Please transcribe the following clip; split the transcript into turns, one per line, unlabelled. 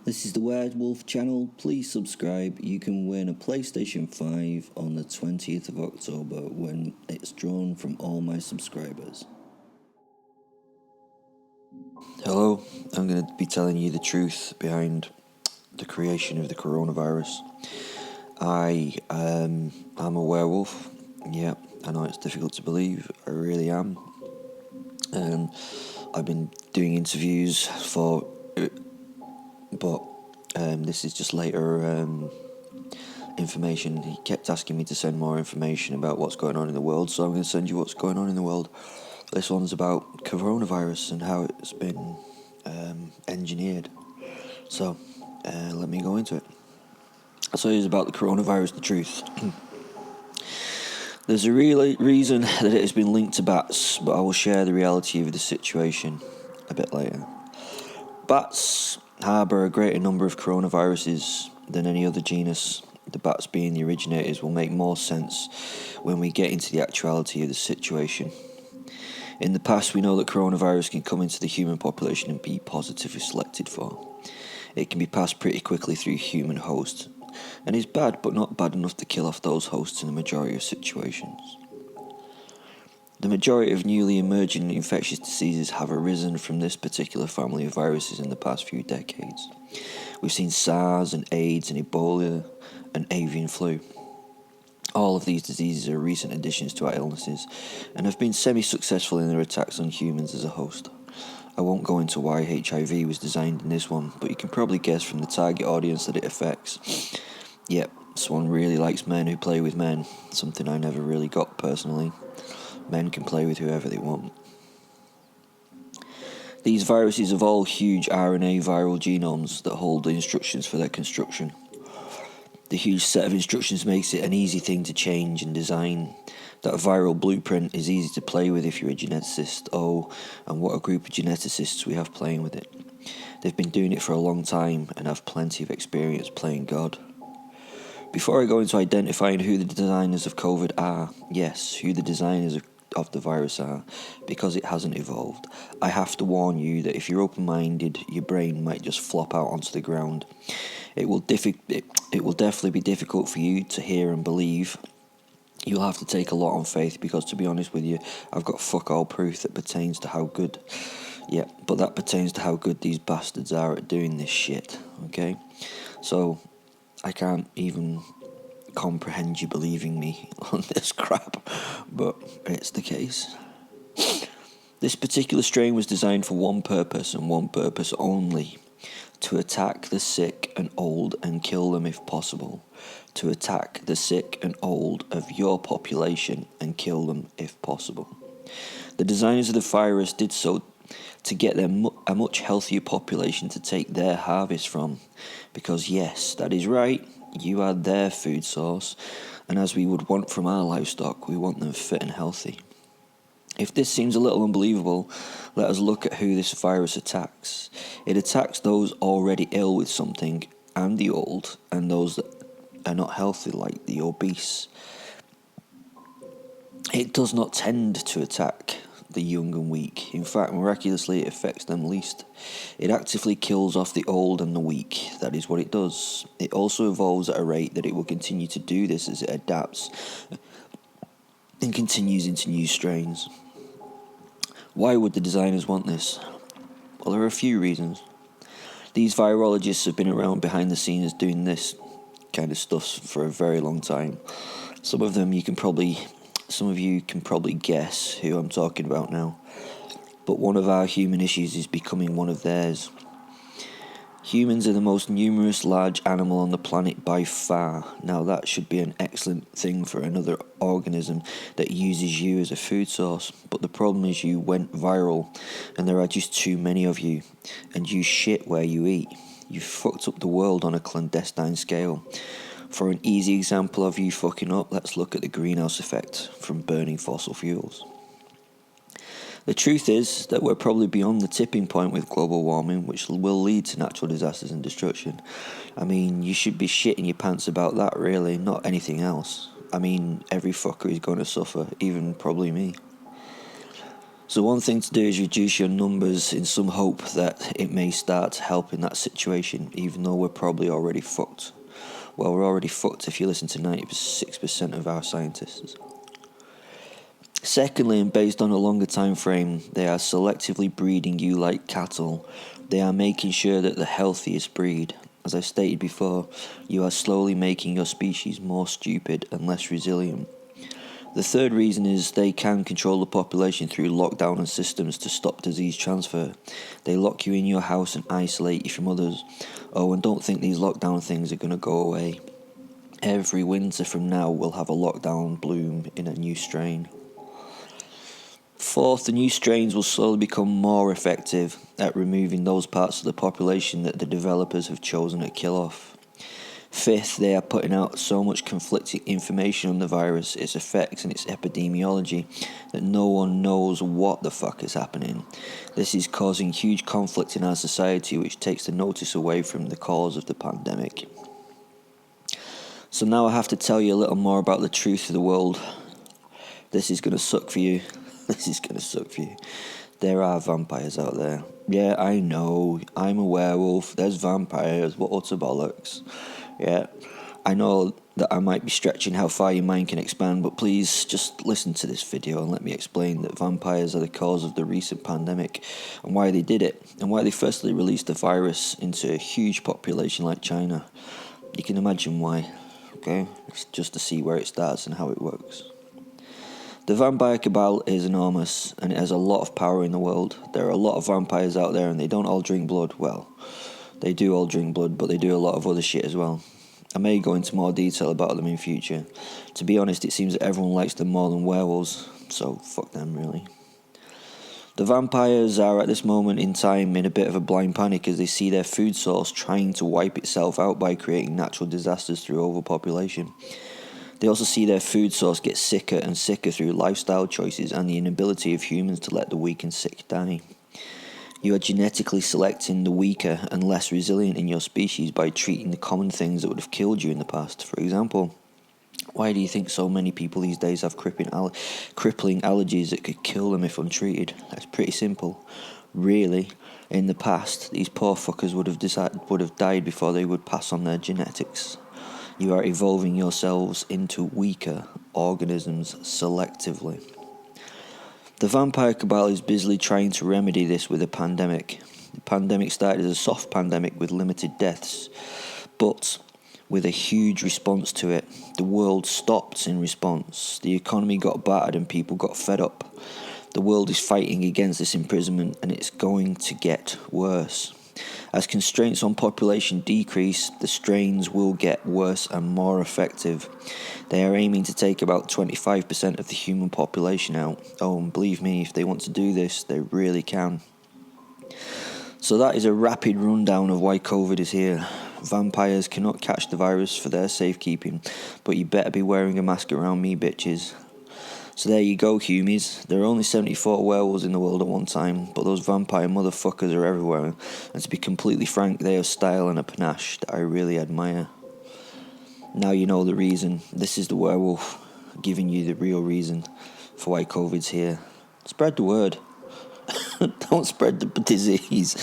This is the Werewolf channel. Please subscribe. You can win a PlayStation 5 on the 20th of October when it's drawn from all my subscribers. Hello, I'm going to be telling you the truth behind the creation of the coronavirus. I'm a werewolf. Yeah, I know it's difficult to believe. I really am. And I've been doing interviews but this is just later information. He kept asking me to send more information about what's going on in the world, so I'm going to send you what's going on in the world. This one's about coronavirus and how it's been engineered. So let me go into it. So it's about the coronavirus, the truth. There's a real reason that it has been linked to bats, but I will share the reality of the situation a bit later. Bats harbour a greater number of coronaviruses than any other genus. The bats being the originators will make more sense when we get into the actuality of the situation. In the past, we know that coronavirus can come into the human population and be positively selected for. It can be passed pretty quickly through human hosts, and is bad, but not bad enough to kill off those hosts in the majority of situations. The majority of newly emerging infectious diseases have arisen from this particular family of viruses in the past few decades. We've seen SARS and AIDS and Ebola and avian flu. All of these diseases are recent additions to our illnesses and have been semi-successful in their attacks on humans as a host. I won't go into why HIV was designed in this one, but you can probably guess from the target audience that it affects. Yep, this one really likes men who play with men, something I never really got personally. Men can play with whoever they want. These viruses have all huge RNA viral genomes that hold the instructions for their construction. The huge set of instructions makes it an easy thing to change and design. That viral blueprint is easy to play with if you're a geneticist. Oh, and what a group of geneticists we have playing with it. They've been doing it for a long time and have plenty of experience playing God. Before I go into identifying who the designers of COVID are, yes, who the designers of the virus are, because it hasn't evolved, I have to warn you that if you're open-minded, your brain might just flop out onto the ground. It will definitely be difficult for you to hear and believe. You'll have to take a lot on faith, because to be honest with you, I've got fuck all proof that pertains to how good, but that pertains to how good these bastards are at doing this shit, okay? So, I can't even comprehend you believing me on this crap, but it's the case. This particular strain was designed for one purpose and one purpose only: to attack the sick and old and kill them if possible. To attack the sick and old of your population and kill them if possible. The designers of the virus did so to get them a much healthier population to take their harvest from. Because yes, that is right, you are their food source, and as we would want from our livestock, we want them fit and healthy. If this seems a little unbelievable, let us look at who this virus attacks. It attacks those already ill with something, and the old, and those that are not healthy, like the obese. It does not tend to attack the young and weak. In fact, miraculously, it affects them least. It actively kills off the old and the weak. That is what it does. It also evolves at a rate that it will continue to do this as it adapts and continues into new strains. Why would the designers want this? Well, there are a few reasons. These virologists have been around behind the scenes doing this kind of stuff for a very long time. Some of you can probably guess who I'm talking about now. But one of our human issues is becoming one of theirs. Humans are the most numerous large animal on the planet by far. Now that should be an excellent thing for another organism that uses you as a food source. But the problem is you went viral, and there are just too many of you, and you shit where you eat. You fucked up the world on a clandestine scale. For an easy example of you fucking up, let's look at the greenhouse effect from burning fossil fuels. The truth is that we're probably beyond the tipping point with global warming, which will lead to natural disasters and destruction. I mean, you should be shitting your pants about that, really, not anything else. I mean, every fucker is going to suffer, even probably me. So one thing to do is reduce your numbers in some hope that it may start helping that situation, even though we're probably already fucked. Well, we're already fucked if you listen to 96% of our scientists. Secondly, and based on a longer time frame, they are selectively breeding you like cattle. They are making sure that the healthiest breed. As I stated before, you are slowly making your species more stupid and less resilient. The third reason is they can control the population through lockdown and systems to stop disease transfer. They lock you in your house and isolate you from others. Oh, and don't think these lockdown things are going to go away. Every winter from now we'll have a lockdown bloom in a new strain. Fourth, the new strains will slowly become more effective at removing those parts of the population that the developers have chosen to kill off. Fifth, they are putting out so much conflicting information on the virus, its effects and its epidemiology that no one knows what the fuck is happening. This is causing huge conflict in our society, which takes the notice away from the cause of the pandemic. So now I have to tell you a little more about the truth of the world. This is going to suck for you. There are vampires out there. Yeah, I know. I'm a werewolf. There's vampires. What utter bollocks. Yeah, I know that I might be stretching how far your mind can expand, but please just listen to this video and let me explain that vampires are the cause of the recent pandemic and why they did it, and why they firstly released the virus into a huge population like China. You can imagine why, okay? It's just to see where it starts and how it works. The vampire cabal is enormous, and it has a lot of power in the world. There are a lot of vampires out there, and they don't all drink blood. Well, they do all drink blood, but they do a lot of other shit as well. I may go into more detail about them in future. To be honest, it seems that everyone likes them more than werewolves, so fuck them really. The vampires are at this moment in time in a bit of a blind panic as they see their food source trying to wipe itself out by creating natural disasters through overpopulation. They also see their food source get sicker and sicker through lifestyle choices and the inability of humans to let the weak and sick die. You are genetically selecting the weaker and less resilient in your species by treating the common things that would have killed you in the past. For example, why do you think so many people these days have crippling allergies that could kill them if untreated? That's pretty simple. Really, in the past, these poor fuckers would have died before they would pass on their genetics. You are evolving yourselves into weaker organisms selectively. The vampire cabal is busily trying to remedy this with a pandemic. The pandemic started as a soft pandemic with limited deaths, but with a huge response to it. The world stopped in response. The economy got battered and people got fed up. The world is fighting against this imprisonment, and it's going to get worse. As constraints on population decrease, the strains will get worse and more effective. They are aiming to take about 25% of the human population out. Oh, and believe me, if they want to do this, they really can. So that is a rapid rundown of why COVID is here. Vampires cannot catch the virus for their safekeeping, but you better be wearing a mask around me, bitches. So there you go, humies. There are only 74 werewolves in the world at one time, but those vampire motherfuckers are everywhere. And to be completely frank, they have style and a panache that I really admire. Now you know the reason. This is the werewolf, giving you the real reason for why COVID's here. Spread the word. Don't spread the disease.